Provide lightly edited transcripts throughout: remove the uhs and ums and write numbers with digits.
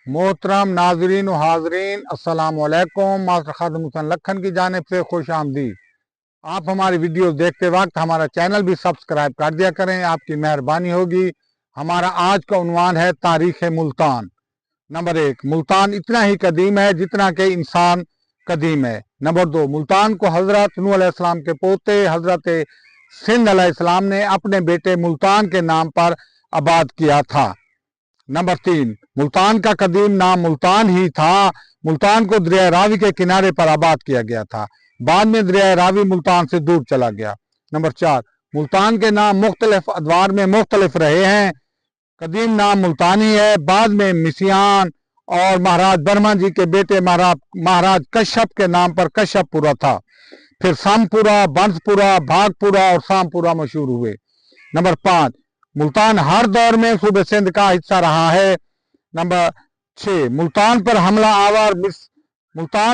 मोहतरम नाजरीन व हाजरीन अस्सलाम वालेकुम। मास्टर खादिम हुसैन लखन की जानिब से खुश आमदीद। आप हमारी वीडियो देखते वक्त हमारा चैनल भी सब्सक्राइब कर दिया करें, आपकी मेहरबानी होगी। हमारा आज का उन्वान है तारीख़ मुल्तान। नंबर 1, मुल्तान इतना ही कदीम है जितना कि इंसान कदीम है। नंबर 2, मुल्तान को हज़रत नूह अलैहिस्सलाम के पोते हज़रत सिंध अलैहिस्सलाम ने अपने बेटे मुल्तान के नाम पर आबाद किया था। नंबर 3, मुल्तान का कदीम नाम मुल्तान ही था। मुल्तान को दरिया रावी के किनारे पर आबाद किया गया था, बाद में दरिया रावी मुल्तान से दूर चला गया। नंबर 4, मुल्तान के नाम मुख्तलिफ अदवार में मुख्तलिफ रहे हैं। कदीम नाम मुल्तानी है, बाद में मिसियान और महाराज बर्मा जी के बेटे महाराज कश्यप के नाम पर कश्यपपुरा था। फिर सामपुरा, बंसपुरा, भागपुरा और सामपुरा मशहूर हुए। नंबर 5, मुल्तान हर दौर में सूबे सिंध का हिस्सा रहा है। नंबर 6, मुल्तान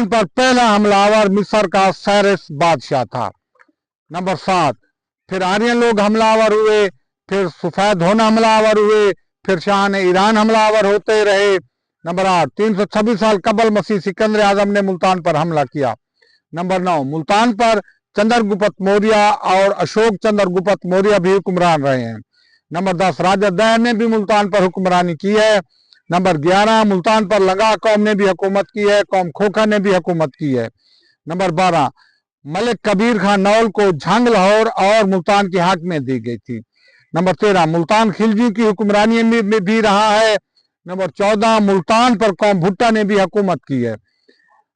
पर पहला हमलावर मिस्र का सैरस बादशाह था। नंबर 7, फिर आर्यन लोग हमलावर हुए, फिर सफेद होना हमलावर हुए, फिर शाह ने ईरान हमलावर होते रहे। नंबर 8, 326 साल कबल मसीह सिकंदर आजम ने मुल्तान पर हमला किया। नंबर 9, मुल्तान पर चंद्रगुप्त मौर्य और अशोक चंद्रगुप्त मौर्य भी हुक्मरान रहे हैं। नंबर 10, राजा दैर ने भी मुल्तान पर हुक्मरानी की है। नंबर 11, मुल्तान पर लंगा कौम ने भी हुकूमत की है, कौम खोखा ने भी हुकूमत की है। नंबर 12, मलिक कबीर खान नौल को झंग, लाहौर और मुल्तान की हाकमियत दी गई थी। नंबर 13, मुल्तान खिलजी की हुक्मरानी में भी रहा है। नंबर 14, मुल्तान पर कौम भुट्टा ने भी हुकूमत की है।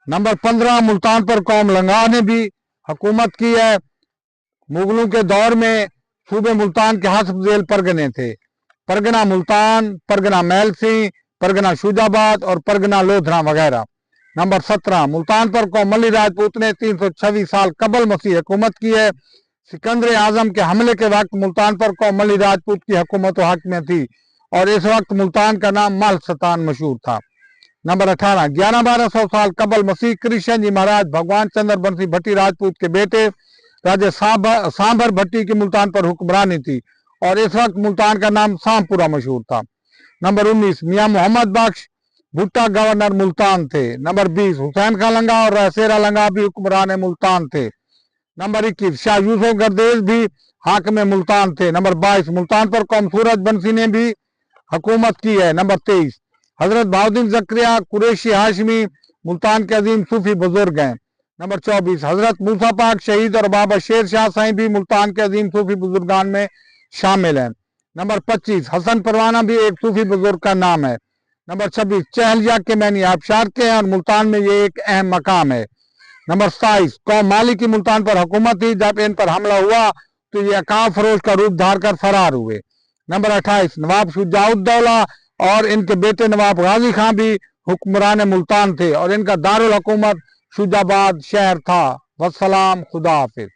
नंबर 15, मुल्तान पर कौम लंगा ने भी हुकूमत की है। मुगलों के दौर में सूबे मुल्तान के हस्ब झेल परगने थे: परगना मुल्तान, परगना मैलसी, परगना शुजाबाद और परगना लोधरा वगैरह। नंबर 17, मुल्तान पर कौम मली राजपूत ने 326 साल कबल मसीह हुकूमत की है। सिकंदर आजम के हमले के वक्त मुल्तान पर कौम मली राजपूत की हुकूमत व हाकमियत थी और इस वक्त मुल्तान का नाम मालसतान मशहूर था। नंबर 18, 1100-1200 साल कबल मसीह कृष्ण जी महाराज भगवान चंद्र बंसी भट्टी राजपूत के बेटे राजा सांभर भट्टी की मुल्तान पर हुक्मरानी थी और इस वक्त मुल्तान का नाम सामपुरा मशहूर था। नंबर 19, मियां मोहम्मद बख्श भुट्टा गवर्नर मुल्तान थे। नंबर 20, हुसैन खान लंगा और रसेरा लंगा भी हुक्मरान मुल्तान थे। नंबर 21, शाह यूसुफ गर्देज भी हाकिम मुल्तान थे। नंबर 22, मुल्तान पर कौम सूरज बंसी ने भी हुकूमत की है। नंबर 23, हजरत बहाउद्दीन जकरिया कुरैशी हाशमी मुल्तान के अजीम सूफी बुजुर्ग हैं। नंबर 24, हजरत मूसा पाक शहीद और बाबा शेर शाह साईं भी मुल्तान के अजीम सूफी बुजुर्गान में शामिल हैं। नंबर 25, हसन परवाना भी एक सूफी बुजुर्ग का नाम है। नंबर 26, चहलिया के मैनी आबशार के हैं और मुल्तान में ये एक अहम मकाम है। नंबर 27, कौम माली की मुल्तान पर हुकूमत थी, जब इन पर हमला हुआ तो ये अकाब फरोश का रूप धार कर फरार हुए। नंबर 28, नवाब शुजाउद्दौला और इनके बेटे नवाब गाजी खां भी हुक्मरान मुल्तान थे और इनका दारुल हुकूमत शुजाबाद शहर था। वस्सलाम, खुदा हाफिज।